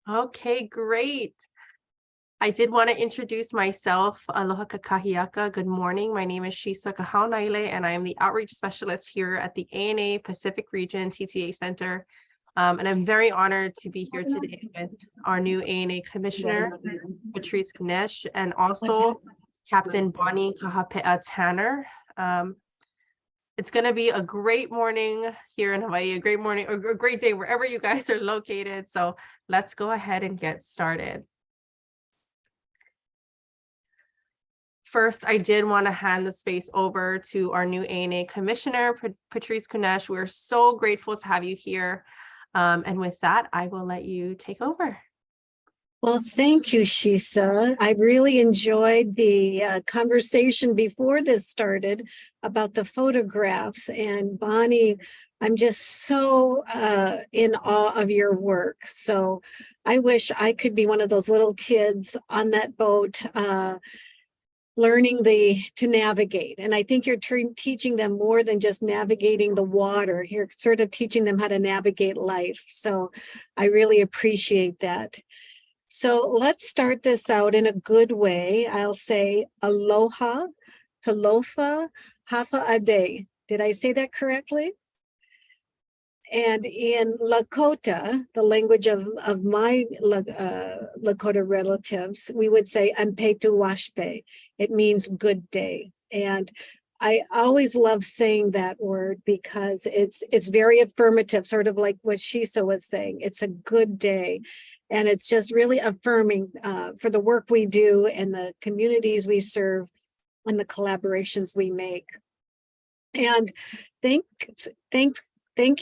Okay, great. I did want to introduce myself. Aloha kakahiaka. Good morning. My name is Shisa Kahauna'ile, and I am the outreach specialist here at the ANA Pacific Region TTA Center. And I'm very honored to be here today with our new ANA Commissioner, Patrice Kunesh, and also Captain Bonnie Kahape'a-Tanner. It's going to be a great morning here in Hawaii, a great morning, or a great day wherever you guys are located. So let's go ahead and get started. First, I did want to hand the space over to our new ANA Commissioner, Patrice Kunesh. We're so grateful to have you here. And with that, I will let you take over. Well, thank you, Shisa. I really enjoyed the conversation before this started about the photographs. And Bonnie, I'm just so in awe of your work. So I wish I could be one of those little kids on that boat learning to navigate. And I think you're teaching them more than just navigating the water. You're sort of teaching them how to navigate life. So I really appreciate that. So let's start this out in a good way. I'll say aloha, talofa, hafa'ade. Did I say that correctly? And in Lakota, the language of my Lakota relatives, we would say ampetu washte. It means good day. And I always love saying that word because it's very affirmative, sort of like what Shisa was saying. It's a good day. And it's just really affirming for the work we do and the communities we serve and the collaborations we make. And thank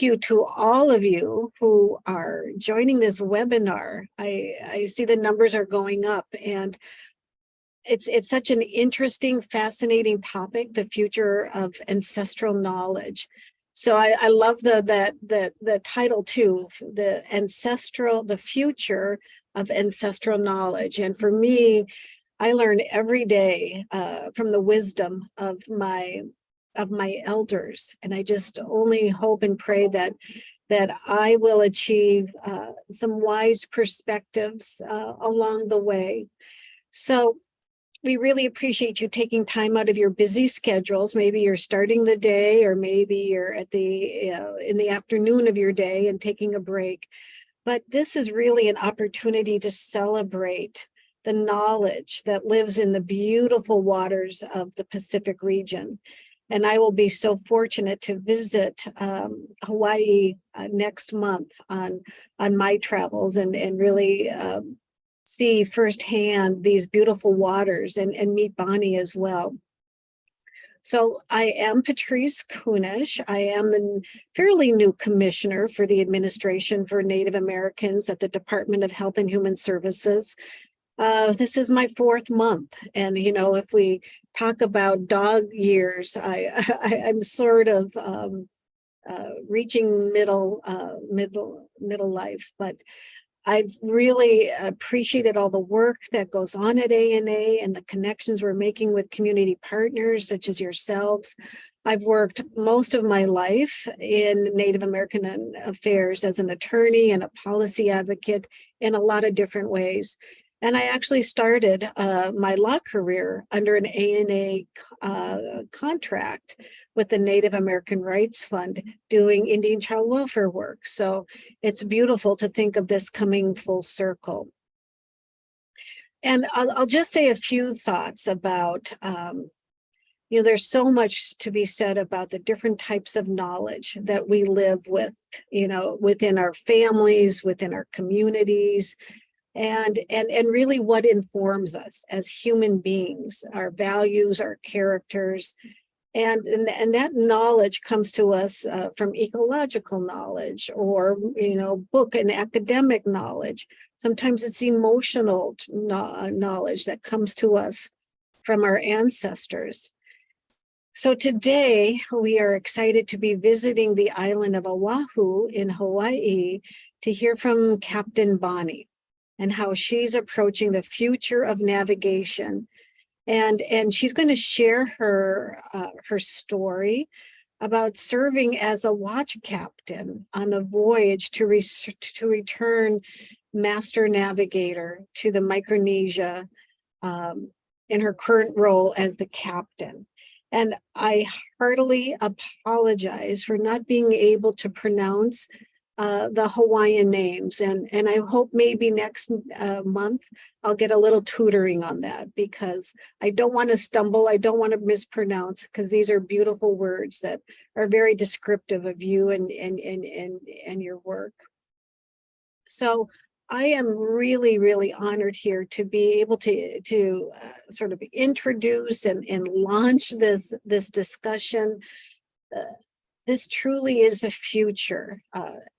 you to all of you who are joining this webinar. I see the numbers are going up, and it's such an interesting, fascinating topic, the future of ancestral knowledge. So I love the title too, the future of ancestral knowledge. And for me, I learn every day from the wisdom of my elders. And I just only hope and pray that I will achieve some wise perspectives along the way. So we really appreciate you taking time out of your busy schedules. Maybe you're starting the day, or maybe you're at in the afternoon of your day and taking a break. But this is really an opportunity to celebrate the knowledge that lives in the beautiful waters of the Pacific region. And I will be so fortunate to visit Hawaii next month on my travels and really see firsthand these beautiful waters and meet Bonnie as well. So I am Patrice Kunesh. I am the fairly new commissioner for the Administration for Native Americans at the Department of Health and Human Services. This is my 4th month. And, you know, if we talk about dog years, I'm sort of reaching middle life, but I've really appreciated all the work that goes on at ANA and the connections we're making with community partners such as yourselves. I've worked most of my life in Native American affairs as an attorney and a policy advocate in a lot of different ways. And I actually started my law career under an ANA contract with the Native American Rights Fund doing Indian child welfare work. So it's beautiful to think of this coming full circle. And I'll just say a few thoughts about, you know, there's so much to be said about the different types of knowledge that we live with, you know, within our families, within our communities, and really what informs us as human beings, our values, our characters. And that knowledge comes to us from ecological knowledge or, you know, book and academic knowledge. Sometimes it's emotional knowledge that comes to us from our ancestors. So today we are excited to be visiting the island of Oahu in Hawaii to hear from Captain Bonnie and how she's approaching the future of navigation. And she's going to share her story about serving as a watch captain on the voyage to return Master Navigator to the Micronesia in her current role as the captain. And I heartily apologize for not being able to pronounce the Hawaiian names. And I hope maybe next month I'll get a little tutoring on that, because I don't want to stumble. I don't want to mispronounce, because these are beautiful words that are very descriptive of you and your work. So I am really, really honored here to be able to sort of introduce and launch this discussion. This truly is the future,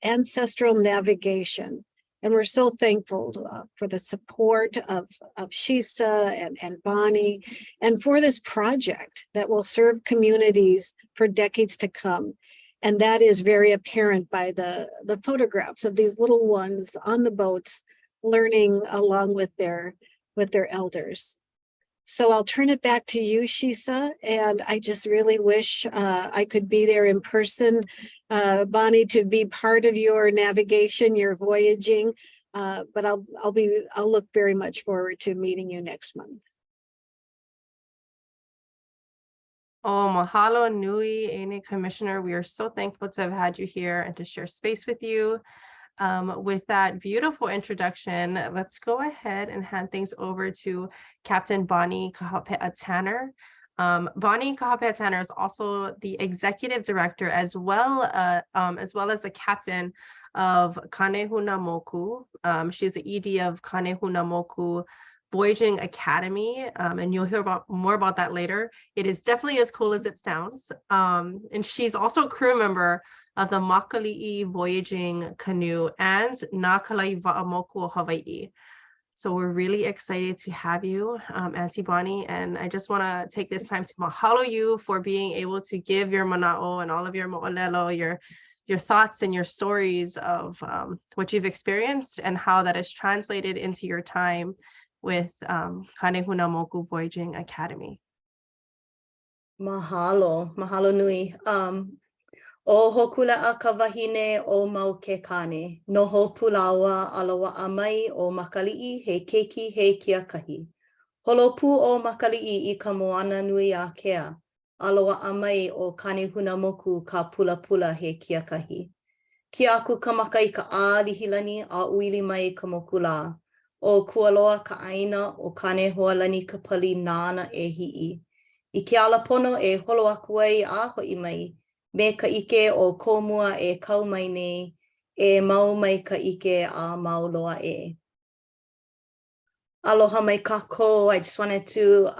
ancestral navigation. And we're so thankful for the support of Shisa and Bonnie, and for this project that will serve communities for decades to come. And that is very apparent by the photographs of these little ones on the boats, learning along with their elders. So I'll turn it back to you, Shisa, and I just really wish I could be there in person, Bonnie, to be part of your navigation, your voyaging. But I'll look very much forward to meeting you next month. Oh, mahalo nui, Ene Commissioner. We are so thankful to have had you here and to share space with you. With that beautiful introduction, let's go ahead and hand things over to Captain Bonnie Kahape'a-Tanner. Bonnie Kahape'a-Tanner is also the executive director as well as the captain of Kānehūnāmoku. She's the ED of Kānehūnāmoku Voyaging Academy, and you'll hear more about that later. It is definitely as cool as it sounds. And she's also a crew member of the Makali'i Voyaging Canoe and Nakalai Wa'amoku Hawaii. So we're really excited to have you, Aunty Bonnie, and I just want to take this time to mahalo you for being able to give your mana'o and all of your mo'olelo, your thoughts and your stories of what you've experienced and how that is translated into your time with Kānehūnāmoku Voyaging Academy. Mahalo nui. O Höküle'a ka wahine o mau ke kane. Noho pulawa alawa amai o Makali'i he keiki he kiakahi. Holopu o Makali'i I ka moana nui a kea. Alawa amai o Kānehūnāmoku ka pula he kiakahi. Ki aku ka maka I ka ālihilani a uili mai ka mokula. O kualoa ka aina o kane hoalani ka pali nana e hi'i. I ke ala pono e holo aku ai a hoi mai. Me ka ike o komua e kau mai nei. E mau mai ka ike a mau loa e. Aloha mai kako. I just wanted to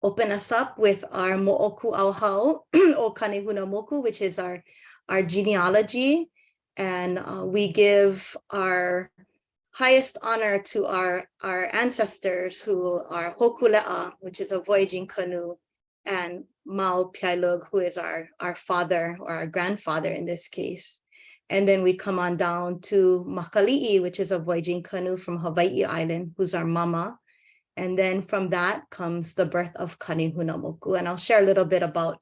open us up with our mo'oku auhau o Kānehūnāmoku, which is our genealogy. And we give our highest honor to our ancestors who are Höküle'a, which is a voyaging canoe, and Mau Pialiug, who is our father or our grandfather in this case. And then we come on down to Makali'i, which is a voyaging canoe from Hawaii Island, who's our mama. And then from that comes the birth of Kānehūnāmoku. And I'll share a little bit about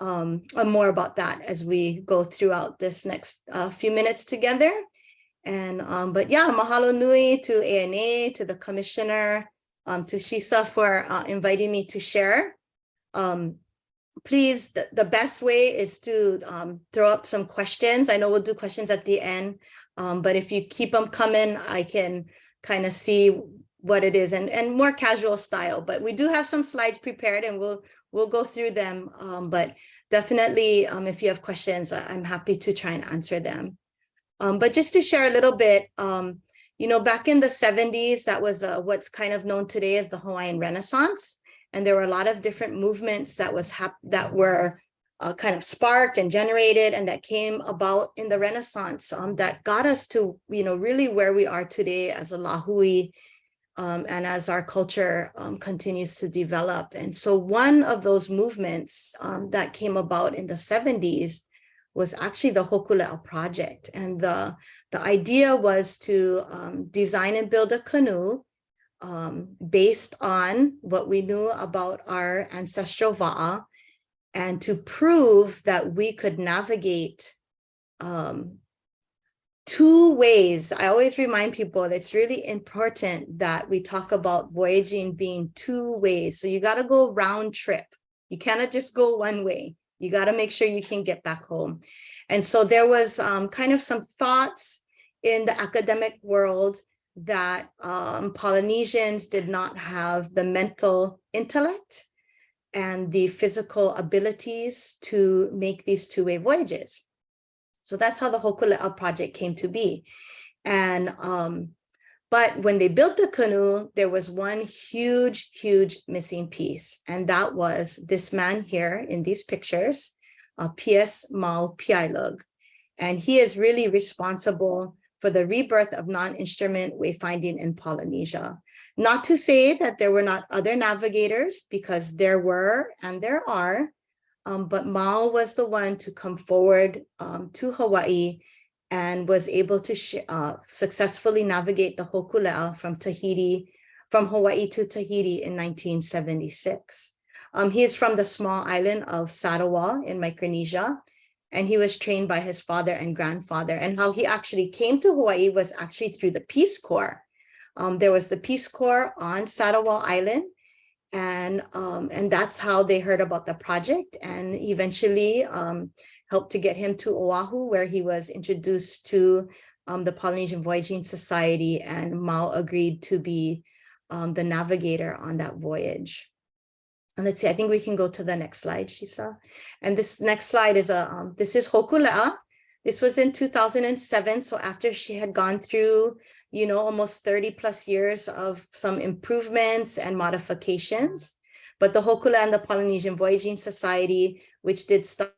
more about that as we go throughout this next few minutes together. And but yeah, mahalo nui to ANA, to the commissioner, to Shisa for inviting me to share. Please, the best way is to throw up some questions. I know we'll do questions at the end, but if you keep them coming, I can kind of see what it is and more casual style. But we do have some slides prepared and we'll go through them. But definitely, if you have questions, I'm happy to try and answer them. But just to share a little bit, you know, back in the 70s, that was what's kind of known today as the Hawaiian Renaissance. And there were a lot of different movements that were kind of sparked and generated and that came about in the Renaissance that got us to, you know, really where we are today as a lahui and as our culture continues to develop. And so one of those movements that came about in the 70s was actually the Höküle'a project. And the idea was to design and build a canoe based on what we knew about our ancestral wa'a, and to prove that we could navigate two ways. I always remind people it's really important that we talk about voyaging being two ways. So you got to go round trip. You cannot just go one way. You got to make sure you can get back home. And so there was kind of some thoughts in the academic world that Polynesians did not have the mental intellect and the physical abilities to make these two-way voyages. So that's how the Höküle'a project came to be. And but when they built the canoe, there was one huge missing piece, and that was this man here in these pictures, P.S. Mau Pialiug. And he is really responsible for the rebirth of non-instrument wayfinding in Polynesia. Not to say that there were not other navigators, because there were and there are, but Mau was the one to come forward to Hawaii and was able to successfully navigate the Höküle'a from Hawaii to Tahiti in 1976. He is from the small island of Sarawak in Micronesia, and he was trained by his father and grandfather. And how he actually came to Hawaii was actually through the Peace Corps. There was the Peace Corps on Sarawak Island, and that's how they heard about the project, and eventually helped to get him to Oahu, where he was introduced to the Polynesian Voyaging Society, and Mau agreed to be the navigator on that voyage. And let's see, I think we can go to the next slide, Shisa. And this next slide is this is Höküle'a. This was in 2007. So after she had gone through, you know, almost 30 plus years of some improvements and modifications. But the Höküle'a and the Polynesian Voyaging Society, which did start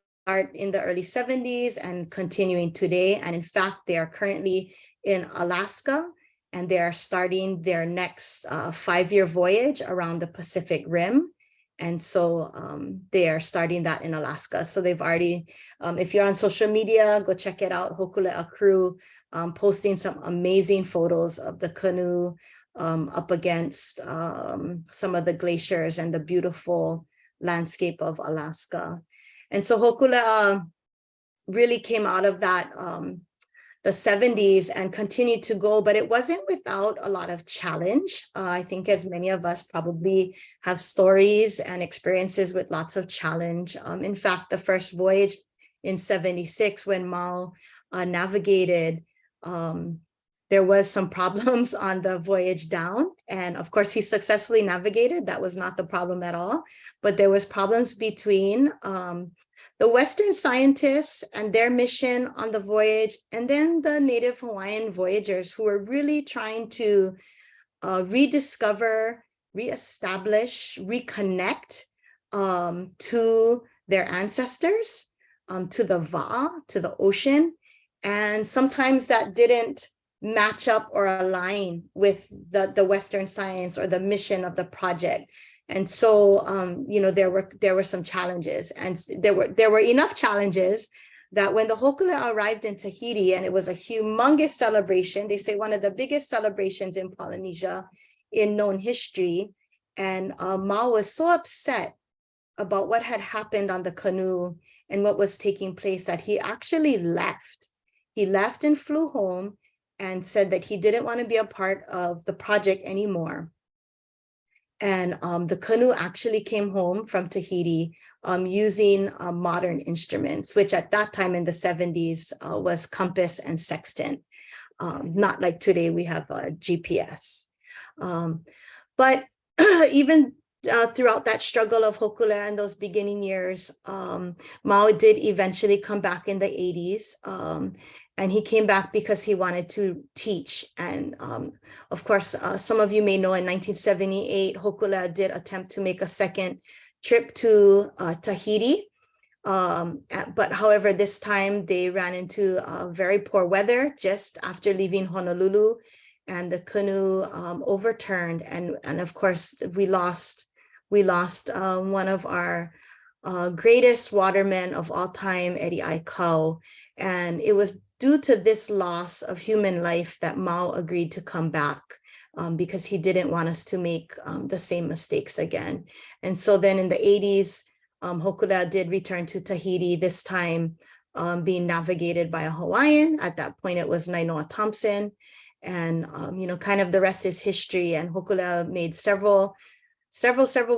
in the early 70s and continuing today. And in fact, they are currently in Alaska, and they are starting their next 5-year voyage around the Pacific Rim. And so they are starting that in Alaska. So they've already, if you're on social media, go check it out. Höküle'a crew posting some amazing photos of the canoe up against some of the glaciers and the beautiful landscape of Alaska. And so Höküle'a really came out of that, the 70s, and continued to go, but it wasn't without a lot of challenge. I think as many of us probably have stories and experiences with lots of challenge. In fact, the first voyage in 76, when Mau navigated, there was some problems on the voyage down. And of course, he successfully navigated. That was not the problem at all. But there was problems between the Western scientists and their mission on the voyage, and then the Native Hawaiian voyagers who were really trying to rediscover, reestablish, reconnect to their ancestors, to the Va'a, to the ocean. And sometimes that didn't match up or align with the Western science or the mission of the project. And so, you know, there were some challenges, and there were enough challenges that when the Höküle'a arrived in Tahiti, and it was a humongous celebration, they say one of the biggest celebrations in Polynesia in known history. And Mau was so upset about what had happened on the canoe and what was taking place that he actually left. He left and flew home and said that he didn't want to be a part of the project anymore. And the canoe actually came home from Tahiti using modern instruments, which at that time in the 70s was compass and sextant. Not like today we have a GPS. But even throughout that struggle of Höküle'a and those beginning years, Mau did eventually come back in the 80s. And he came back because he wanted to teach. And of course, some of you may know in 1978, Höküle'a did attempt to make a second trip to Tahiti. But however, this time they ran into very poor weather just after leaving Honolulu, and the canoe overturned. And of course, we lost one of our greatest watermen of all time, Eddie Aikau. And it was due to this loss of human life that Mau agreed to come back, because he didn't want us to make the same mistakes again. And so then in the 80s, Höküle'a did return to Tahiti, this time being navigated by a Hawaiian. At that point, it was Nainoa Thompson. And, you know, kind of the rest is history. And Höküle'a made several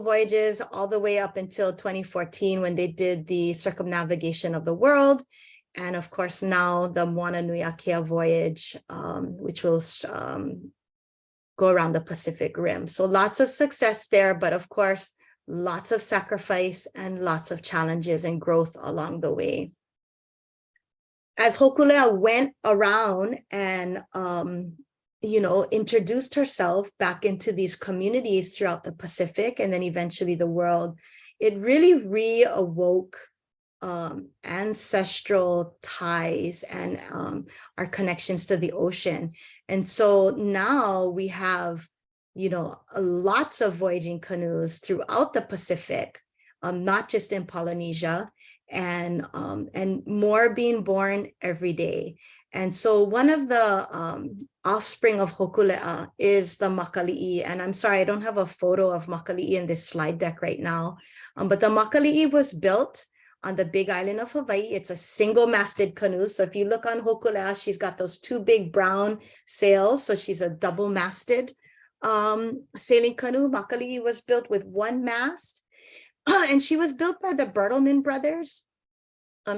voyages all the way up until 2014 when they did the circumnavigation of the world. And of course, now the Moana Nui Akea voyage, which will go around the Pacific Rim. So lots of success there, but of course, lots of sacrifice and lots of challenges and growth along the way. As Höküle'a went around and, you know, introduced herself back into these communities throughout the Pacific and then eventually the world, it really reawoke ancestral ties and our connections to the ocean. And so now we have, you know, lots of voyaging canoes throughout the Pacific, not just in Polynesia, and more being born every day. And so one of the offspring of Höküle'a is the Makali'i. And I'm sorry, I don't have a photo of Makali'i in this slide deck right now, but the Makali'i was built on the Big Island of Hawaii. It's a single-masted canoe. So if you look on Höküle'a, she's got those two big brown sails. So she's a double-masted sailing canoe. Makali'i was built with one mast. And she was built by the Bertleman brothers.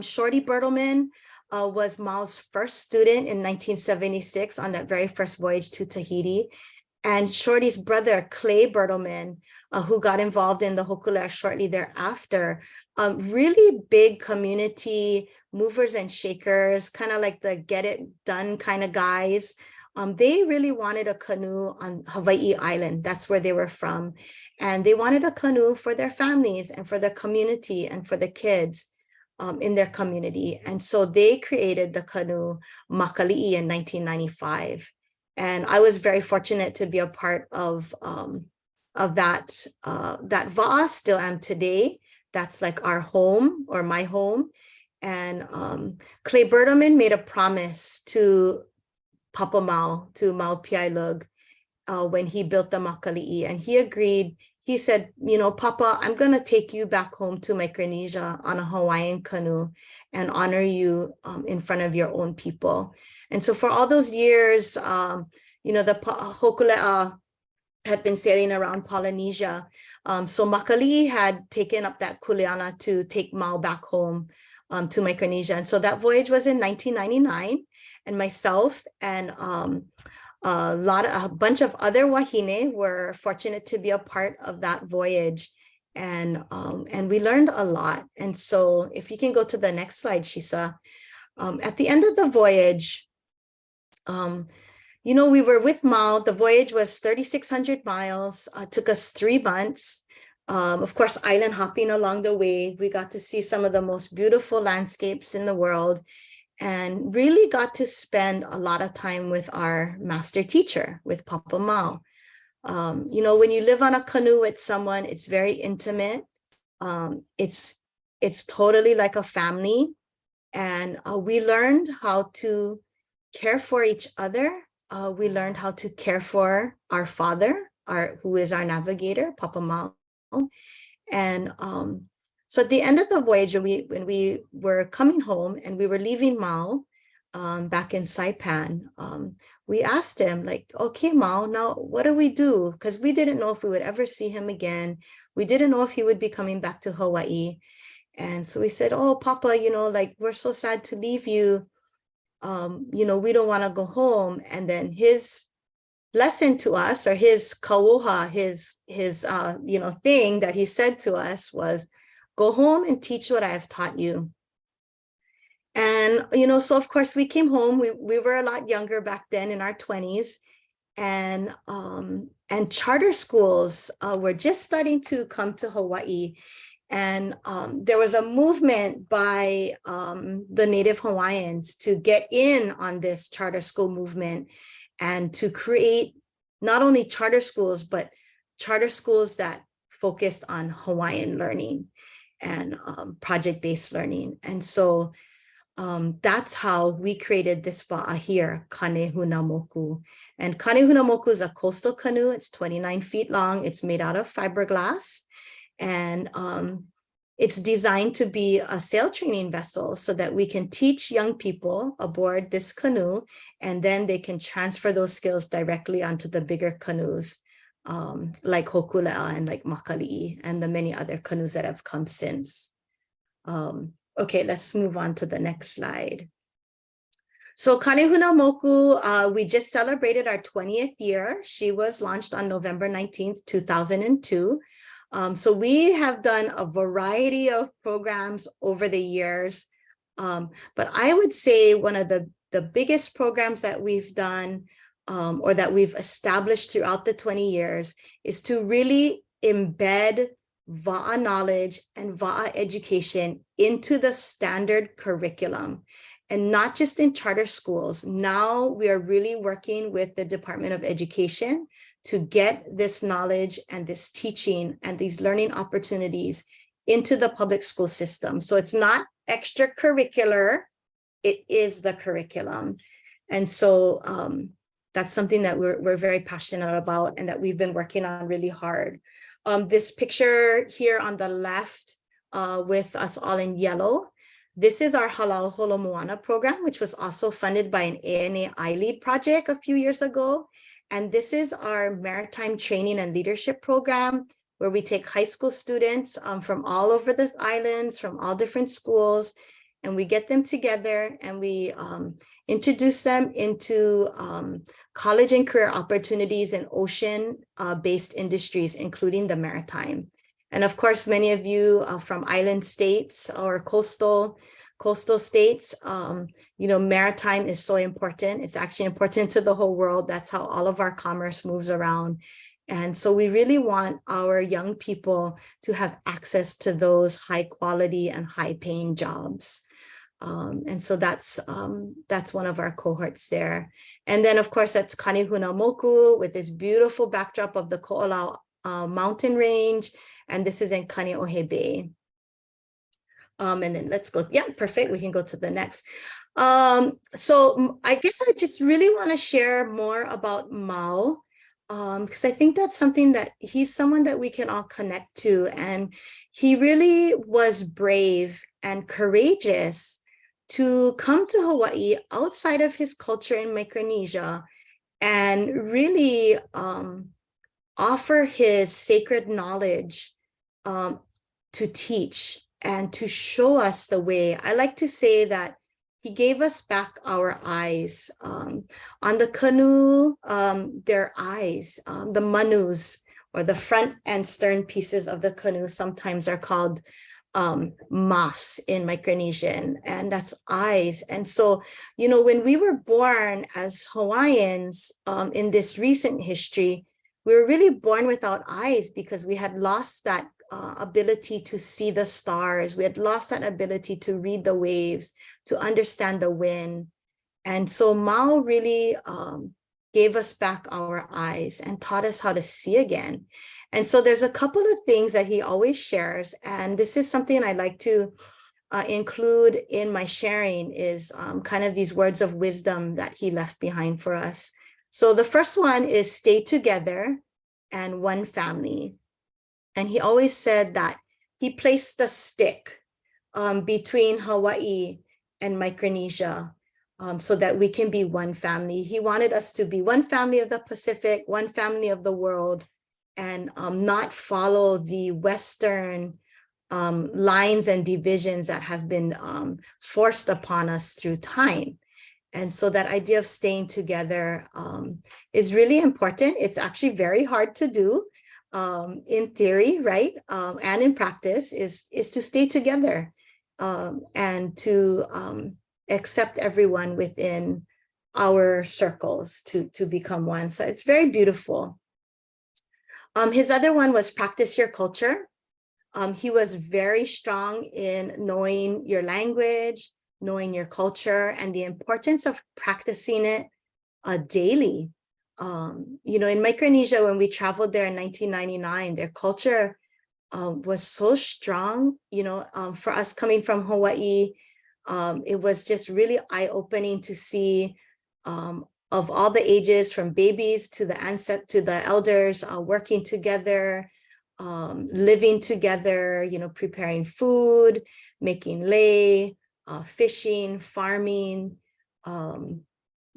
Shorty Bertleman was Mau's first student in 1976 on that very first voyage to Tahiti. And Shorty's brother, Clay Bertleman, who got involved in the Höküle'a shortly thereafter, really big community movers and shakers, kind of like the get it done kind of guys. They really wanted a canoe on Hawaii Island. That's where they were from. And they wanted a canoe for their families and for their community and for the kids in their community. And so they created the canoe Makali'i in 1995. And I was very fortunate to be a part of that va'a, still am today. That's like our home or my home. And Clay Bertleman made a promise to Papa Mau, to Mau Pialiug, when he built the Makali'i, and he agreed. He said, you know, Papa, I'm going to take you back home to Micronesia on a Hawaiian canoe and honor you in front of your own people. And so for all those years, you know, the Höküle'a had been sailing around Polynesia. So Makali'i had taken up that kuleana to take Mau back home to Micronesia. And so that voyage was in 1999. And myself and a bunch of other wahine were fortunate to be a part of that voyage, and we learned a lot. And so, if you can go to the next slide, Shisa. At the end of the voyage, you know, we were with Mau. The voyage was 3,600 miles. Took us 3 months. Of course, island hopping along the way. We got to see some of the most beautiful landscapes in the world, and really got to spend a lot of time with our master teacher, with Papa Mau. You know, when you live on a canoe with someone, it's very intimate. It's totally like a family. And we learned how to care for each other. We learned how to care for our father, who is our navigator, Papa Mau. And so at the end of the voyage, when we were coming home and we were leaving Mau back in Saipan, we asked him, like, okay, Mau, now what do we do? Because we didn't know if we would ever see him again. We didn't know if he would be coming back to Hawaii. And so we said, oh, Papa, you know, like, we're so sad to leave you. You know, we don't want to go home. And then his lesson to us, or his kauoha, his you know, thing that he said to us was, go home and teach what I have taught you. And, you know, so of course we came home. We were a lot younger back then, in our 20s, and charter schools were just starting to come to Hawaii. And there was a movement by the Native Hawaiians to get in on this charter school movement and to create not only charter schools, but charter schools that focused on Hawaiian learning and project-based learning. And so that's how we created this va'a here, Kānehūnāmoku. And Kānehūnāmoku is a coastal canoe. It's 29 feet long. It's made out of fiberglass. And It's designed to be a sail training vessel so that we can teach young people aboard this canoe, and then they can transfer those skills directly onto the bigger canoes, like Höküle'a and like Makali'i and the many other canoes that have come since. Okay, let's move on to the next slide. So Kānehūnāmoku, we just celebrated our 20th year. She was launched on November 19th, 2002. So we have done a variety of programs over the years. But I would say one of the biggest programs that we've done or that we've established throughout the 20 years is to really embed Va'a knowledge and Va'a education into the standard curriculum. And not just in charter schools. Now we are really working with the Department of Education to get this knowledge and this teaching and these learning opportunities into the public school system. So it's not extracurricular, it is the curriculum. And so that's something that we're very passionate about and that we've been working on really hard. This picture here on the left with us all in yellow, this is our Halal Holomoana program, which was also funded by an ANA iLead project a few years ago. And this is our maritime training and leadership program, where we take high school students from all over the islands, from all different schools, and we get them together and we introduce them into college and career opportunities in ocean-based industries, including the maritime. And of course, many of you from island states or coastal states, maritime is so important. It's actually important to the whole world. That's how all of our commerce moves around. And so we really want our young people to have access to those high quality and high paying jobs. And so that's one of our cohorts there. And then of course, that's Kānehūnāmoku with this beautiful backdrop of the Ko'olau mountain range. And this is in Kaneohe Bay. And then let's go. Yeah, perfect. We can go to the next. So I guess I just really want to share more about Mau, because I think that's something that he's someone that we can all connect to. And he really was brave and courageous to come to Hawaii outside of his culture in Micronesia and really offer his sacred knowledge to teach and to show us the way. I like to say that he gave us back our eyes. On the canoe, their eyes, the manus, or the front and stern pieces of the canoe sometimes are called mas in Micronesian, and that's eyes. And so, when we were born as Hawaiians in this recent history, we were really born without eyes because we had lost that ability to see the stars. We had lost that ability to read the waves, to understand the wind. And so Mau really gave us back our eyes and taught us how to see again. And so there's a couple of things that he always shares. And this is something I like to include in my sharing is kind of these words of wisdom that he left behind for us. So the first one is stay together and one family. And he always said that he placed the stick between Hawaii and Micronesia so that we can be one family. He wanted us to be one family of the Pacific, one family of the world, and not follow the Western lines and divisions that have been forced upon us through time. And so that idea of staying together is really important. It's actually very hard to do in theory, right? And in practice is to stay together and to accept everyone within our circles to become one. So it's very beautiful. His other one was practice your culture. He was very strong in knowing your language, knowing your culture, and the importance of practicing it daily. In Micronesia, when we traveled there in 1999, their culture was so strong. For us coming from Hawaii, it was just really eye-opening to see of all the ages, from babies to the elders, working together, living together, you know, preparing food, making lei, fishing, farming,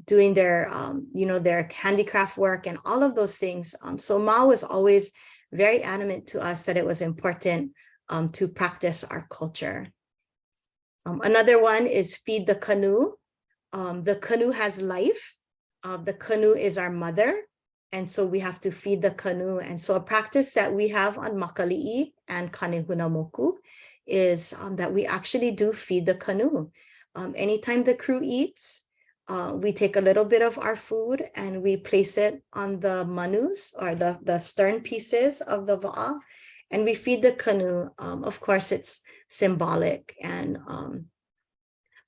doing their, you know, their handicraft work and all of those things. So Mau was always very adamant to us that it was important to practice our culture. Another one is feed the canoe. The canoe has life. The canoe is our mother. And so we have to feed the canoe. And so a practice that we have on Makali'i and Kānehūnāmoku is that we actually do feed the canoe. Anytime the crew eats, we take a little bit of our food and we place it on the manus, or the stern pieces of the va'a, and we feed the canoe. Of course, it's symbolic.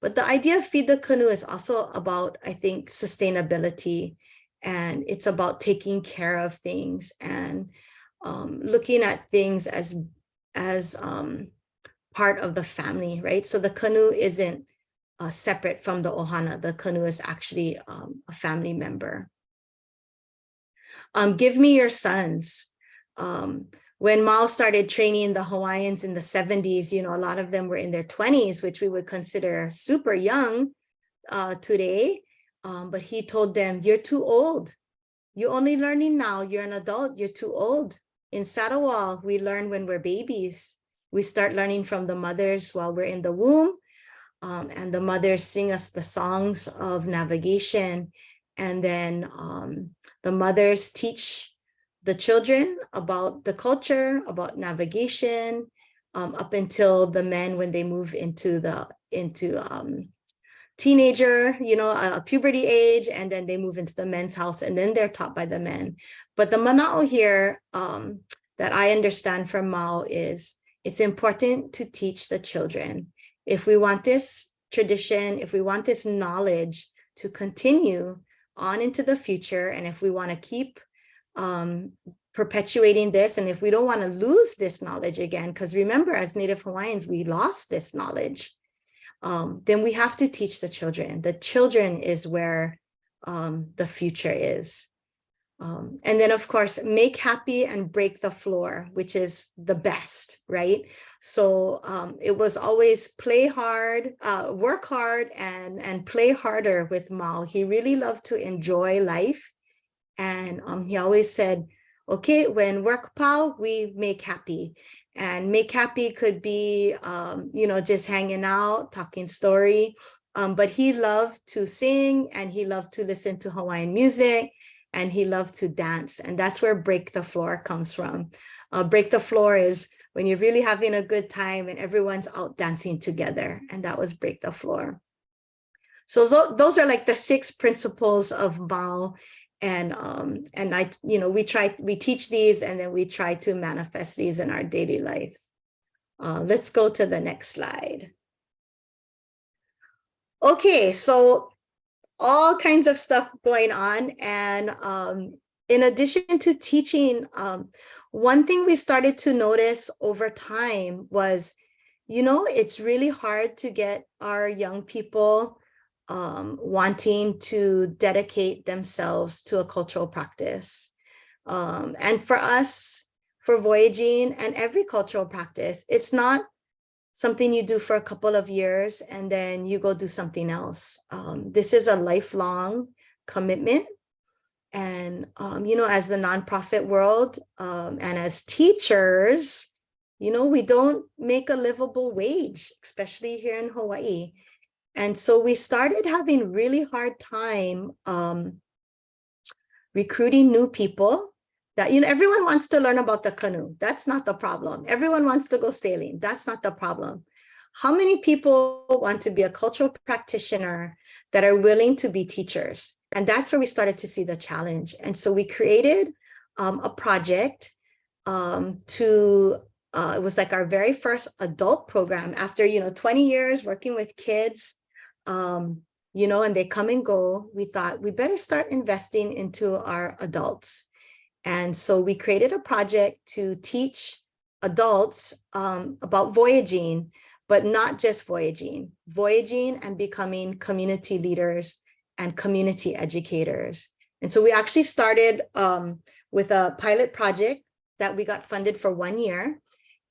But the idea of feed the canoe is also about, I think, sustainability. And it's about taking care of things and looking at things as part of the family, right? So the canoe isn't separate from the ohana. The canoe is actually a family member. Give me your sons. When Mau started training the Hawaiians in the 70s, you know, a lot of them were in their 20s, which we would consider super young today. But he told them, you're too old. You're only learning now. You're an adult. You're too old. In Sarawak, we learn when we're babies. We start learning from the mothers while we're in the womb. And the mothers sing us the songs of navigation. And then the mothers teach the children about the culture, about navigation, up until the men, when they move into teenager, you know, a puberty age, and then they move into the men's house, and then they're taught by the men. But the mana'o here that I understand from Mau is it's important to teach the children. If we want this tradition, if we want this knowledge to continue on into the future, and if we want to keep perpetuating this, and if we don't want to lose this knowledge again, because remember, as Native Hawaiians, we lost this knowledge, then we have to teach the children. The children is where the future is. And then, of course, make happy and break the floor, which is the best, right? So it was always play hard, work hard, and play harder with Mau. He really loved to enjoy life. And he always said, okay, when work pau, we make happy. And make happy could be, you know, just hanging out, talking story. But he loved to sing, and he loved to listen to Hawaiian music, and he loved to dance. And that's where break the floor comes from. Break the floor is when you're really having a good time and everyone's out dancing together. And that was break the floor. So those are like the 6 principles of Mau. And I, you know, we teach these, and then we try to manifest these in our daily life. Let's go to the next slide. Okay, so all kinds of stuff going on. And in addition to teaching, one thing we started to notice over time was, you know, it's really hard to get our young people wanting to dedicate themselves to a cultural practice. And for us, for voyaging and every cultural practice, it's not something you do for a couple of years and then you go do something else. This is a lifelong commitment. And, you know, as the nonprofit world and as teachers, you know, we don't make a livable wage, especially here in Hawaii. And so we started having really hard time recruiting new people that, you know, everyone wants to learn about the canoe. That's not the problem. Everyone wants to go sailing. That's not the problem. How many people want to be a cultural practitioner that are willing to be teachers? And that's where we started to see the challenge. And so we created a project it was like our very first adult program after, you know, 20 years working with kids, you know, and they come and go. We thought we better start investing into our adults. And so we created a project to teach adults about voyaging, but not just voyaging and becoming community leaders and community educators. And so we actually started with a pilot project that we got funded for 1 year.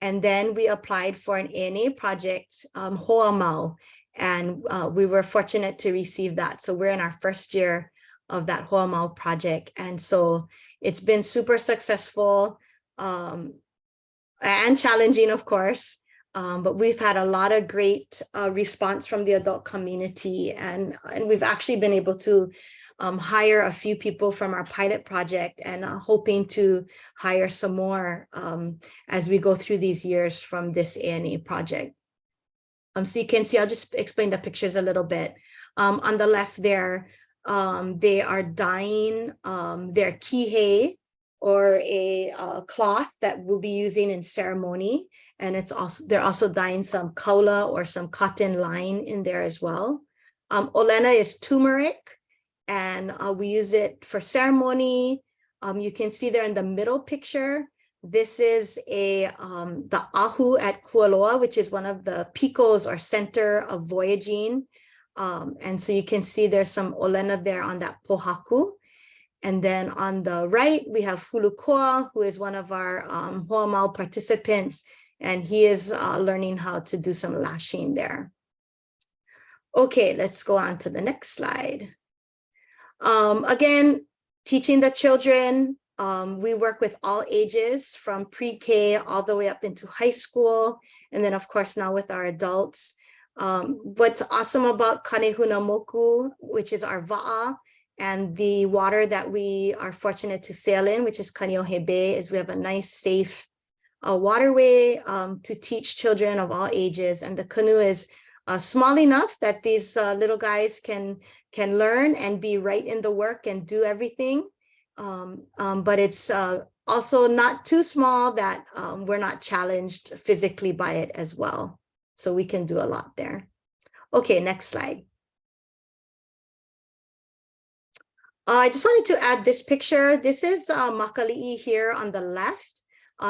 And then we applied for an ANA project, Hoa Mau, and we were fortunate to receive that. So we're in our first year of that Hoa Mau project. And so it's been super successful and challenging, of course. But we've had a lot of great response from the adult community, and we've actually been able to hire a few people from our pilot project, and hoping to hire some more as we go through these years from this ANA project. So you can see, I'll just explain the pictures a little bit. On the left there, they are dyeing their kihei, or a cloth that we'll be using in ceremony. And they're also dyeing some kaula or some cotton line in there as well. Olena is turmeric, and we use it for ceremony. You can see there in the middle picture, this is the ahu at Kualoa, which is one of the picos or center of voyaging. And so you can see there's some olena there on that pohaku. And then on the right, we have Hulukoa, who is one of our Hoa Mau participants, and he is learning how to do some lashing there. Okay, let's go on to the next slide. Again, teaching the children, we work with all ages from pre-K all the way up into high school. And then of course, now with our adults. What's awesome about Kānehūnāmoku, which is our va'a, and the water that we are fortunate to sail in, which is Kaneohe Bay, is we have a nice, safe waterway to teach children of all ages. And the canoe is small enough that these little guys can learn and be right in the work and do everything. But it's also not too small that we're not challenged physically by it as well. So we can do a lot there. Okay, next slide. I just wanted to add this picture. This is Makali'i here on the left.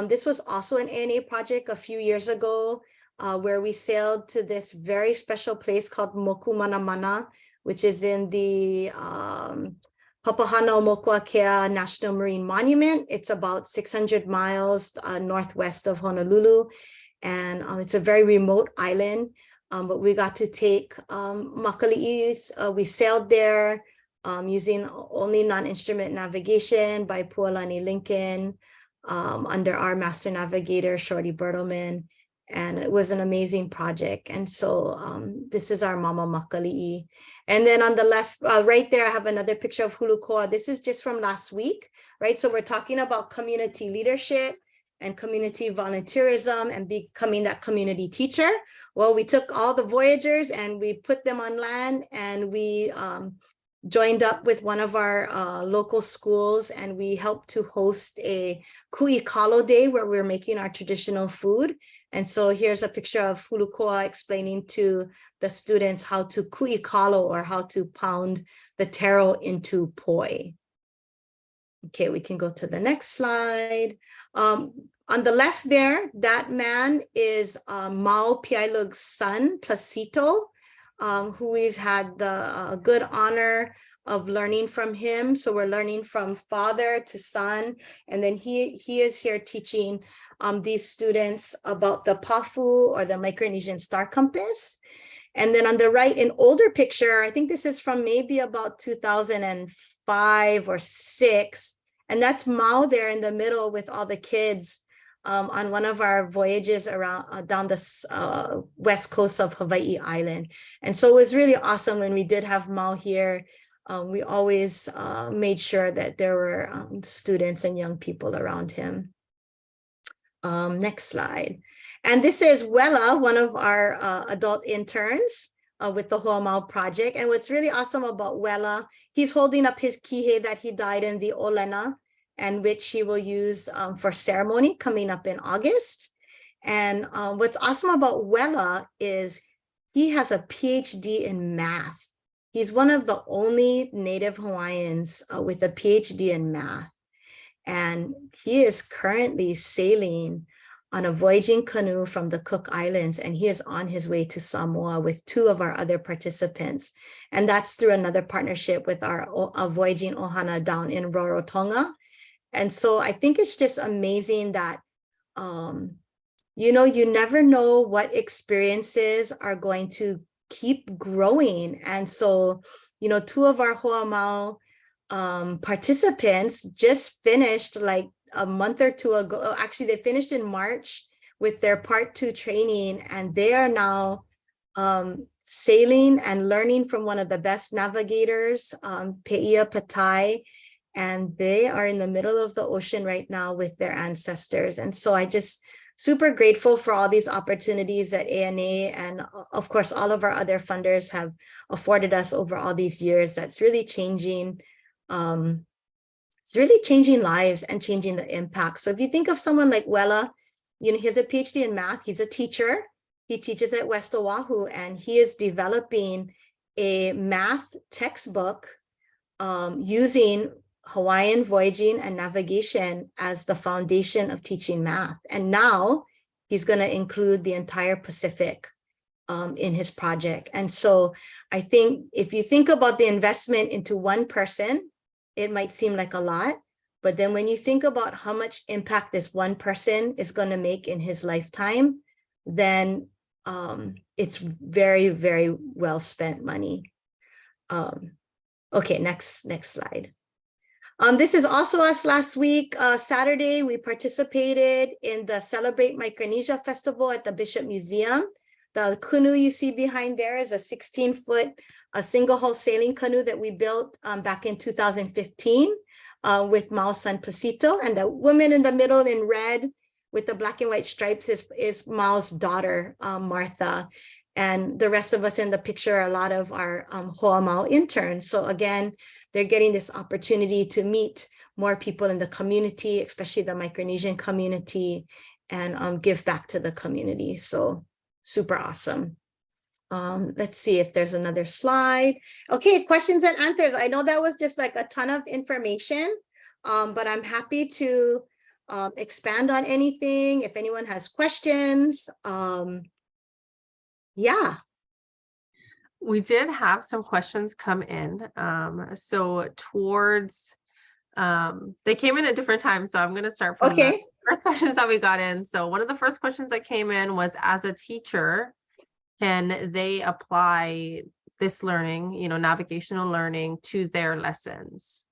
This was also an ANA project a few years ago, where we sailed to this very special place called Moku Manamana, which is in the Papahanaumokuakea National Marine Monument. It's about 600 miles northwest of Honolulu, and it's a very remote island. But we got to take Makali'i. We sailed there using only non-instrument navigation by Pualani Lincoln under our Master Navigator, Shorty Bertelman. And it was an amazing project. And so this is our Mama Makali'i. And then on the left, right there, I have another picture of Hulukoa. This is just from last week, right? So we're talking about community leadership and community volunteerism and becoming that community teacher. Well, we took all the voyagers and we put them on land, and we joined up with one of our local schools, and we helped to host a ku'i kalo day where we're making our traditional food. And so here's a picture of Hulukoa explaining to the students how to ku'i kalo, or how to pound the taro into poi. Okay, we can go to the next slide. On the left there, that man is Mau Pialiug's son, Placito, who we've had the good honor of learning from him. So we're learning from father to son. And then he is here teaching these students about the Pafu, or the Micronesian star compass. And then on the right, an older picture, I think this is from maybe about 2005 or 6. And that's Mau there in the middle with all the kids on one of our voyages around down the west coast of Hawaii Island. And so it was really awesome when we did have Mau here. We always made sure that there were students and young people around him. Next slide. And this is Wella, one of our adult interns with the Hoa Mau project. And what's really awesome about Wella, he's holding up his kihei that he dyed in the olena, and which he will use for ceremony coming up in August. And what's awesome about Wella is he has a PhD in math. He's one of the only Native Hawaiians with a PhD in math. And he is currently sailing on a voyaging canoe from the Cook Islands, and he is on his way to Samoa with 2 of our other participants. And that's through another partnership with our voyaging ohana down in Rarotonga. And so I think it's just amazing that, you know, you never know what experiences are going to keep growing. And so, you know, 2 of our Hoa Mau participants just finished like a month or 2 ago. Actually, they finished in March with their part 2 training, and they are now sailing and learning from one of the best navigators, Pe'i'a-Patai, and they are in the middle of the ocean right now with their ancestors. And so I just super grateful for all these opportunities that ANA and of course all of our other funders have afforded us over all these years. That's really changing. It's really changing lives and changing the impact. So if you think of someone like Wella, you know, he has a PhD in math. He's a teacher. He teaches at West Oahu, and he is developing a math textbook using Hawaiian voyaging and navigation as the foundation of teaching math. And now he's going to include the entire Pacific in his project. And so I think if you think about the investment into one person, it might seem like a lot, but then when you think about how much impact this one person is going to make in his lifetime, then it's very, very well spent money. Okay, next slide. This is also us last week. Saturday, we participated in the Celebrate Micronesia Festival at the Bishop Museum. The canoe you see behind there is a 16-foot single hull sailing canoe that we built back in 2015 with Mao's son Placito. And the woman in the middle in red with the black and white stripes is Mao's daughter, Martha. And the rest of us in the picture are a lot of our Hoa Mau interns. So again, they're getting this opportunity to meet more people in the community, especially the Micronesian community, and give back to the community. So super awesome. Let's see if there's another slide. Okay, questions and answers. I know that was just like a ton of information, but I'm happy to expand on anything if anyone has questions. Yeah. We did have some questions come in. So towards, they came in at different times. So I'm going to start from the first questions that we got in. So one of the first questions that came in was, as a teacher, can they apply this learning, you know, navigational learning to their lessons?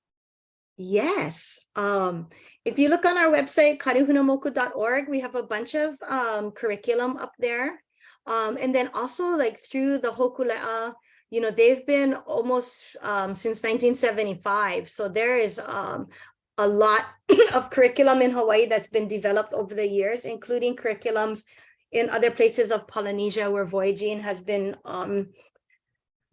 Yes. If you look on our website, kānehūnāmoku.org, we have a bunch of curriculum up there. And then also like through the Höküle'a, you know, they've been almost since 1975. So there is a lot of curriculum in Hawaii that's been developed over the years, including curriculums in other places of Polynesia where voyaging has been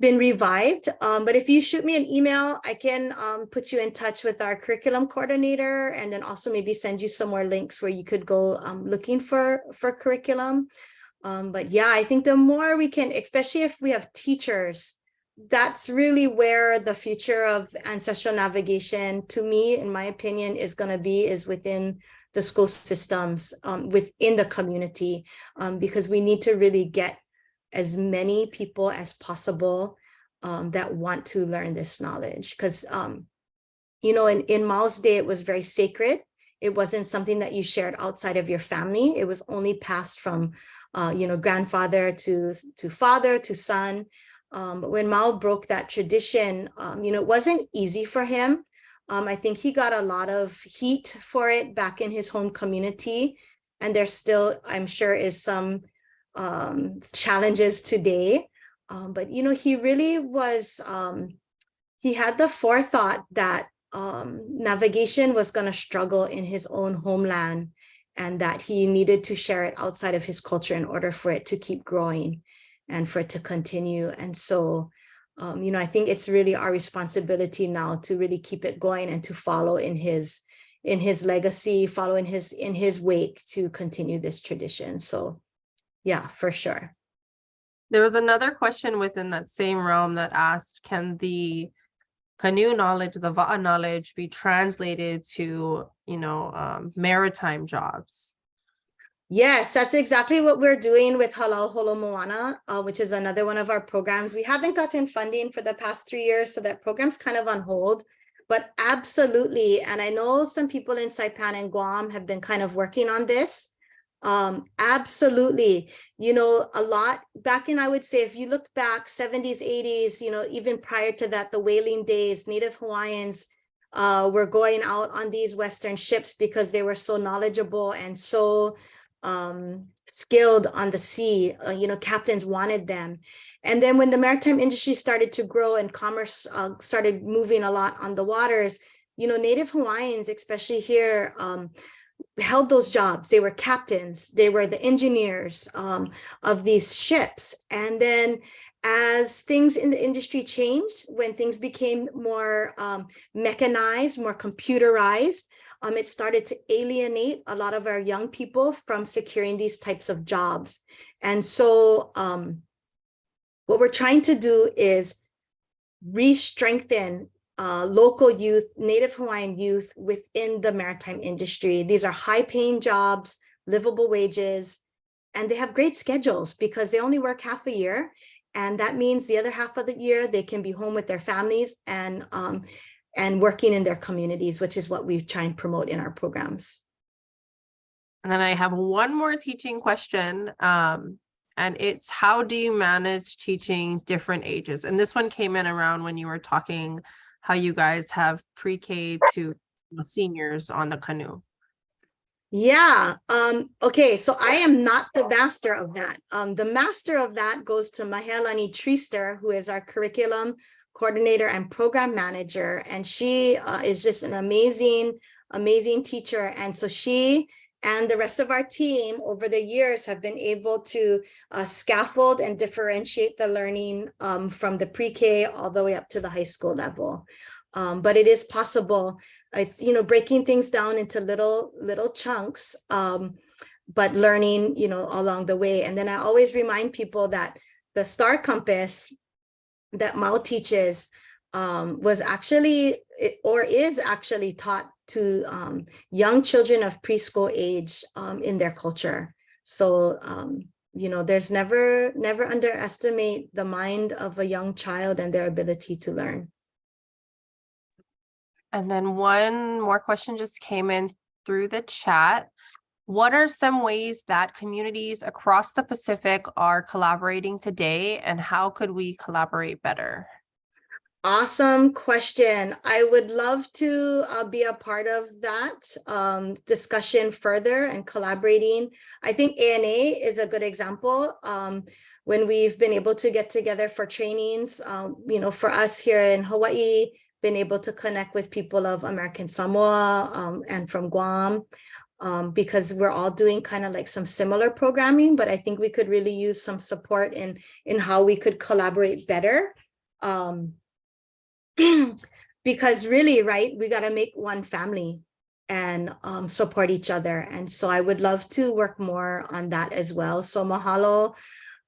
revived. But if you shoot me an email, I can put you in touch with our curriculum coordinator, and then also maybe send you some more links where you could go looking for curriculum. But yeah, I think the more we can, especially if we have teachers, that's really where the future of ancestral navigation, to me, in my opinion, is going to be, is within the school systems, within the community, because we need to really get as many people as possible that want to learn this knowledge. Because, you know, in Mao's day, it was very sacred. It wasn't something that you shared outside of your family. It was only passed from, you know, grandfather to father to son. But when Mao broke that tradition, you know, it wasn't easy for him. I think he got a lot of heat for it back in his home community. And there still, I'm sure, is some challenges today. But, you know, he really was, he had the forethought that navigation was going to struggle in his own homeland, and that he needed to share it outside of his culture in order for it to keep growing and for it to continue. And so, you know, I think it's really our responsibility now to really keep it going and to follow in his legacy, follow in his wake to continue this tradition. So yeah, for sure. There was another question within that same realm that asked, can the canoe knowledge, the va'a knowledge, be translated to, you know, maritime jobs? Yes, that's exactly what we're doing with Halal Holo Moana, which is another one of our programs. We haven't gotten funding for the past 3 years, so that program's kind of on hold. But absolutely, and I know some people in Saipan and Guam have been kind of working on this. Absolutely, you know, a lot back in, I would say, if you look back 70s, 80s, you know, even prior to that, the whaling days, Native Hawaiians were going out on these Western ships because they were so knowledgeable and so skilled on the sea. You know, captains wanted them. And then when the maritime industry started to grow and commerce started moving a lot on the waters, you know, Native Hawaiians, especially here, held those jobs. They were captains, they were the engineers of these ships. And then as things in the industry changed, when things became more mechanized, more computerized, it started to alienate a lot of our young people from securing these types of jobs. And so what we're trying to do is re-strengthen local youth, Native Hawaiian youth within the maritime industry. These are high-paying jobs, livable wages, and they have great schedules because they only work half a year. And that means the other half of the year, they can be home with their families and working in their communities, which is what we try and promote in our programs. And then I have one more teaching question. And it's, how do you manage teaching different ages? And this one came in around when you were talking how you guys have pre-K to seniors on the canoe. Yeah. Okay. So I am not the master of that. The master of that goes to Mahelani Treaster, who is our curriculum coordinator and program manager. And she is just an amazing, amazing teacher. And so she and the rest of our team over the years have been able to scaffold and differentiate the learning from the pre-K all the way up to the high school level. But it is possible. It's, you know, breaking things down into little chunks, but learning, you know, along the way. And then I always remind people that the star compass that Mau teaches was actually, or is actually taught to young children of preschool age in their culture. So, you know, there's never underestimate the mind of a young child and their ability to learn. And then one more question just came in through the chat. What are some ways that communities across the Pacific are collaborating today, and how could we collaborate better? Awesome question. I would love to be a part of that discussion further and collaborating. I think ANA is a good example. When we've been able to get together for trainings, you know, for us here in Hawaii, been able to connect with people of American Samoa and from Guam, because we're all doing kind of like some similar programming, but I think we could really use some support in how we could collaborate better. Because really, right, we got to make one family and support each other. And so I would love to work more on that as well. So mahalo,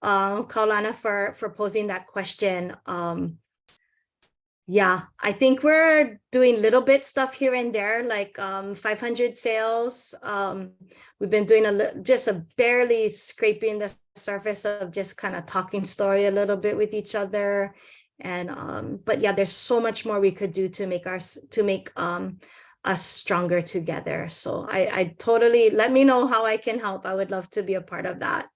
Kaulana, for posing that question. Yeah, I think we're doing little bit stuff here and there, like 500 sales. We've been doing just barely scraping the surface of just kind of talking story a little bit with each other. And but yeah, there's so much more we could do to make us stronger together. So I totally, let me know how I can help. I would love to be a part of that.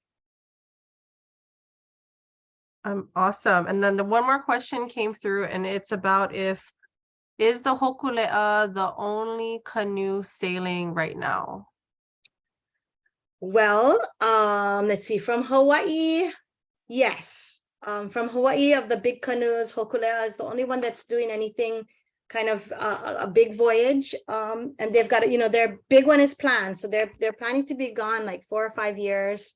Awesome. And then the one more question came through, and it's about is the Höküle'a the only canoe sailing right now? Well, let's see, from Hawaii, yes. From Hawaii, of the big canoes, Höküle'a is the only one that's doing anything kind of a big voyage. And they've got, you know, their big one is planned. So they're planning to be gone like 4 or 5 years,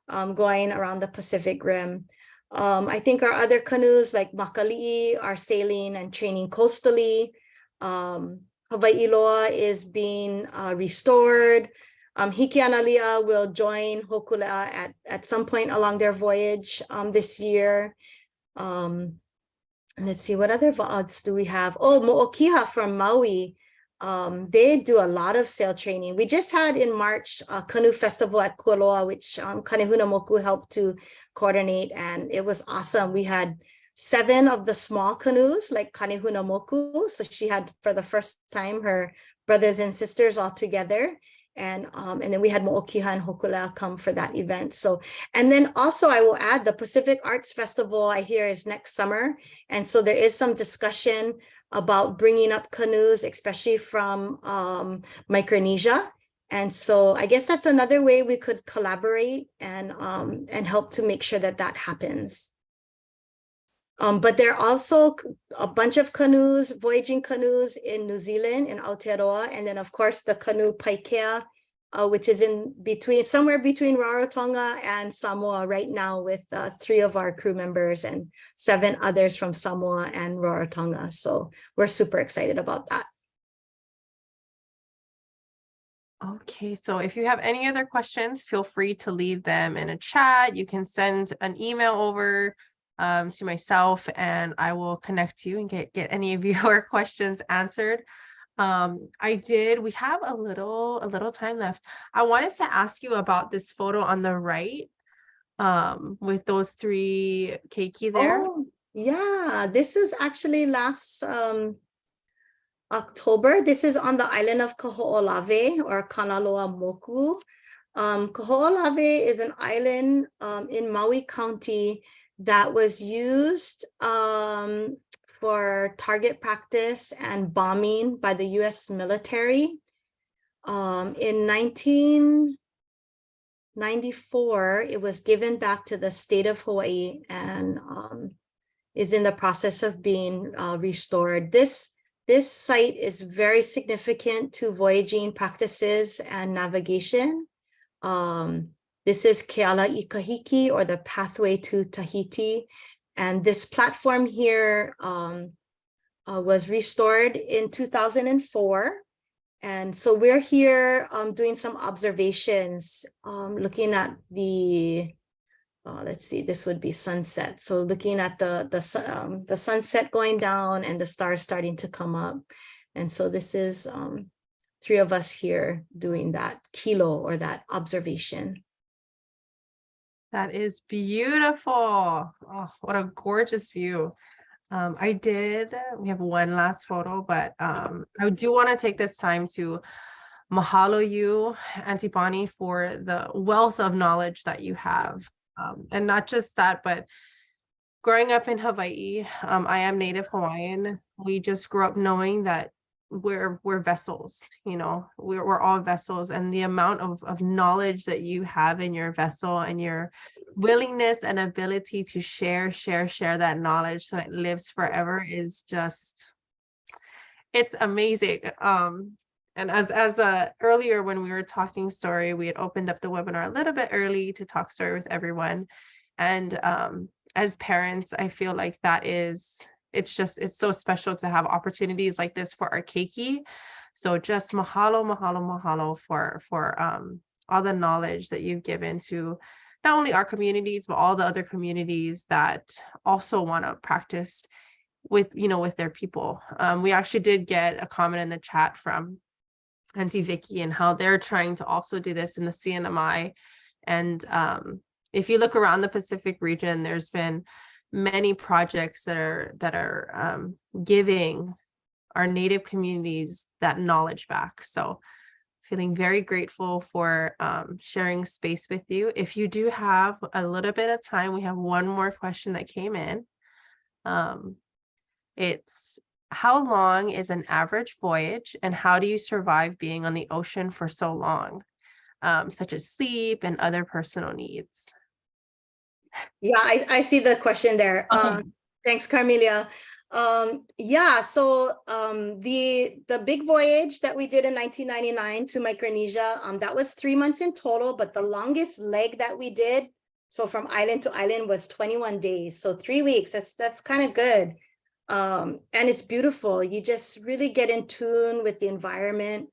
going around the Pacific Rim. I think our other canoes like Makali'i are sailing and training coastally. Hawaii Loa is being restored. Hikianalia will join Höküle'a at some point along their voyage this year. Let's see, what other VODs do we have? Oh, Mo'okiha from Maui. They do a lot of sail training. We just had in March a canoe festival at Kualoa, which Kānehūnāmoku helped to coordinate, and it was awesome. We had 7 of the small canoes, like Kānehūnāmoku. So she had, for the first time, her brothers and sisters all together. And then we had Mo'okiha and Höküle'a come for that event. So, and then also I will add, the Pacific Arts Festival, I hear, is next summer. And so there is some discussion about bringing up canoes, especially from Micronesia. And so I guess that's another way we could collaborate and help to make sure that that happens. But there are also a bunch of canoes, voyaging canoes in New Zealand, in Aotearoa, and then of course the canoe Paikea, which is in between, somewhere between Rarotonga and Samoa right now, with 3 of our crew members and 7 others from Samoa and Rarotonga. So we're super excited about that. Okay, so if you have any other questions, feel free to leave them in a chat. You can send an email over to myself, and I will connect you and get any of your questions answered. We have a little time left. I wanted to ask you about this photo on the right, with those 3 keiki there. Oh, yeah, this is actually last October. This is on the island of Kaho'olawe, or Kanaloa-moku. Kaho'olawe is an island in Maui County that was used for target practice and bombing by the US military. In 1994, it was given back to the state of Hawaii and is in the process of being restored. This site is very significant to voyaging practices and navigation. This is Keala Ikahiki, or the pathway to Tahiti. And this platform here was restored in 2004. And so we're here doing some observations, looking at the, let's see, this would be sunset. So looking at the sunset going down and the stars starting to come up. And so this is 3 of us here doing that kilo, or that observation. That is beautiful. Oh, what a gorgeous view. We have one last photo, but I do want to take this time to mahalo you, Aunty Bonnie, for the wealth of knowledge that you have. And not just that, but growing up in Hawaii, I am Native Hawaiian. We just grew up knowing that we're vessels, we're all vessels, and the amount of knowledge that you have in your vessel, and your willingness and ability to share that knowledge so it lives forever is just, it's amazing. And as earlier when we were talking story, we had opened up the webinar a little bit early to talk story with everyone, and as parents, I feel like it's so special to have opportunities like this for our keiki. So just mahalo for all the knowledge that you've given to not only our communities, but all the other communities that also want to practice with their people. We actually did get a comment in the chat from Auntie Vicky and how they're trying to also do this in the CNMI. And if you look around the Pacific region, there's been many projects that are giving our Native communities that knowledge back. So feeling very grateful for sharing space with you. If you do have a little bit of time, we have one more question that came in. It's, how long is an average voyage, and how do you survive being on the ocean for so long, such as sleep and other personal needs? Yeah, I see the question there. Thanks, Carmelia. Yeah, so the big voyage that we did in 1999 to Micronesia, that was 3 months in total, but the longest leg that we did, so from island to island, was 21 days. So 3 weeks, that's kind of good. And it's beautiful. You just really get in tune with the environment.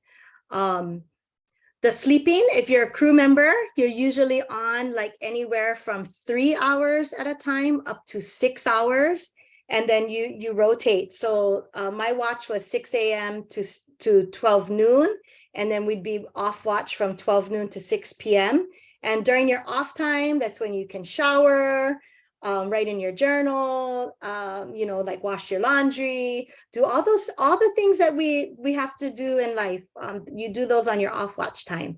The sleeping, if you're a crew member, you're usually on like anywhere from 3 hours at a time up to 6 hours. And then you rotate. So my watch was 6 a.m. to 12 noon. And then we'd be off watch from 12 noon to 6 p.m. And during your off time, that's when you can shower, write in your journal, you know, like wash your laundry, do all the things that we have to do in life. You do those on your off watch time.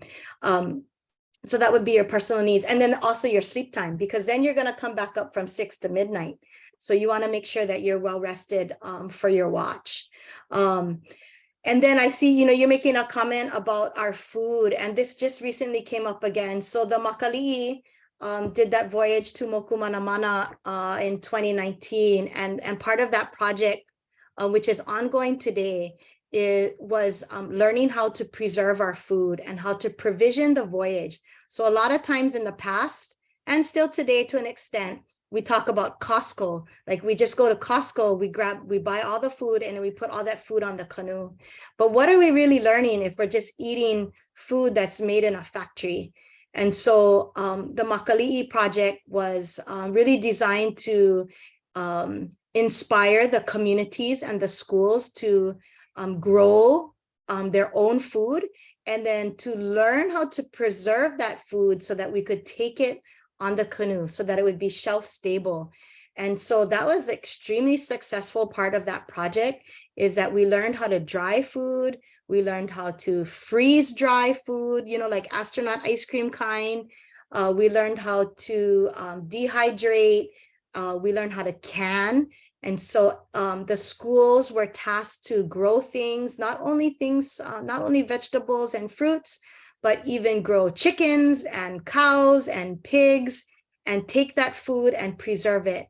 So that would be your personal needs. And then also your sleep time, because then you're going to come back up from 6 to midnight. So you want to make sure that you're well rested for your watch. And then I see, you know, you're making a comment about our food, and this just recently came up again. So the Makali'i did that voyage to Moku Manamana in 2019. And part of that project, which is ongoing today, was learning how to preserve our food and how to provision the voyage. So a lot of times in the past, and still today to an extent, we talk about Costco. Like we just go to Costco, we buy all the food and we put all that food on the canoe. But what are we really learning if we're just eating food that's made in a factory? And so the Makali'i project was really designed to inspire the communities and the schools to grow their own food, and then to learn how to preserve that food so that we could take it on the canoe so that it would be shelf stable. And so that was extremely successful part of that project, is that we learned how to dry food. We learned how to freeze dry food, you know, like astronaut ice cream kind. We learned how to dehydrate. We learned how to can. And so the schools were tasked to grow things, not only vegetables and fruits, but even grow chickens and cows and pigs, and take that food and preserve it.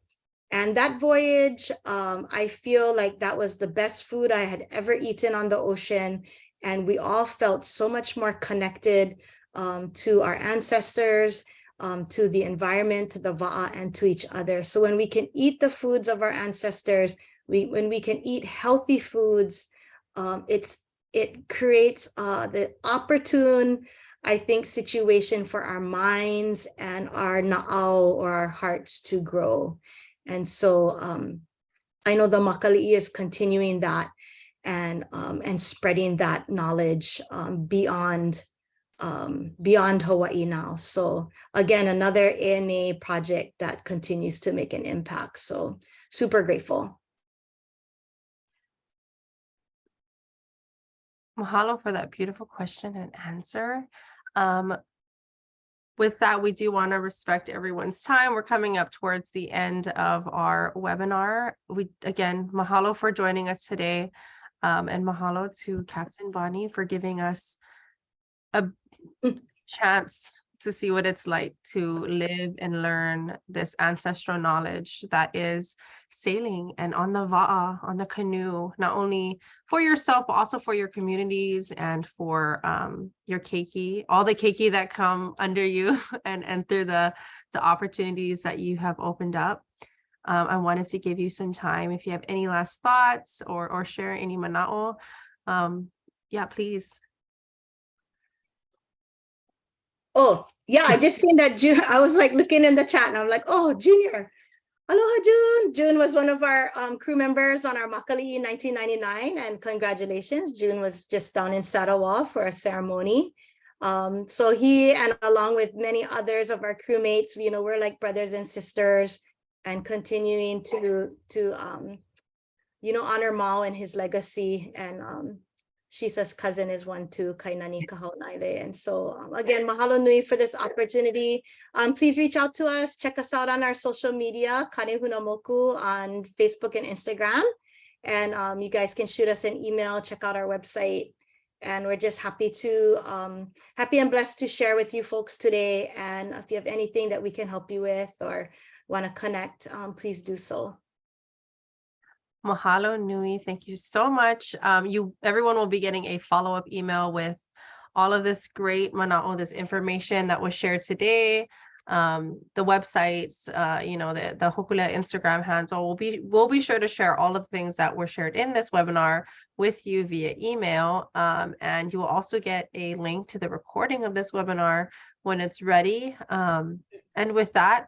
And that voyage, I feel like that was the best food I had ever eaten on the ocean. And we all felt so much more connected to our ancestors, to the environment, to the va'a, and to each other. So when we can eat the foods of our ancestors, when we can eat healthy foods, it creates the opportune, I think, situation for our minds and our na'au, or our hearts, to grow. And so I know the Makali'i is continuing that and spreading that knowledge beyond Hawaii now. So again, another ANA project that continues to make an impact. So super grateful. Mahalo for that beautiful question and answer. With that, we do want to respect everyone's time. We're coming up towards the end of our webinar. Again, mahalo for joining us today, and mahalo to Captain Bonnie for giving us a chance to see what it's like to live and learn this ancestral knowledge that is sailing and on the va'a, on the canoe, not only for yourself, but also for your communities and for your keiki, all the keiki that come under you and through the opportunities that you have opened up. I wanted to give you some time if you have any last thoughts or share any mana'o. Yeah, please. Oh, yeah, I just seen that June. I was like looking in the chat and I'm like, oh, Junior. Aloha, June. June was one of our crew members on our Makali'i in 1999, and congratulations. June was just down in Sarawak for a ceremony. So he, and along with many others of our crewmates, you know, we're like brothers and sisters, and continuing to you know, honor Mau and his legacy. And Shisa's cousin is one too, Kainani Kahauna'ile. And so again, mahalo nui for this opportunity. Please reach out to us. Check us out on our social media, Kānehūnāmoku on Facebook and Instagram. And you guys can shoot us an email, check out our website. And we're just happy and blessed to share with you folks today. And if you have anything that we can help you with or want to connect, please do so. Mahalo nui. Thank you so much. Everyone will be getting a follow-up email with all of this great mana'o, this information that was shared today. The websites, you know, the Höküle'a Instagram handle. We'll be sure to share all of the things that were shared in this webinar with you via email. And you will also get a link to the recording of this webinar when it's ready. And with that,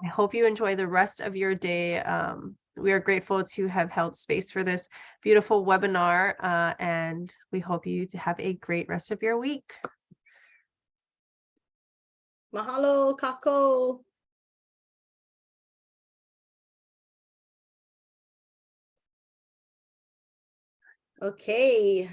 I hope you enjoy the rest of your day. We are grateful to have held space for this beautiful webinar, and we hope you to have a great rest of your week. Mahalo, kako. Okay,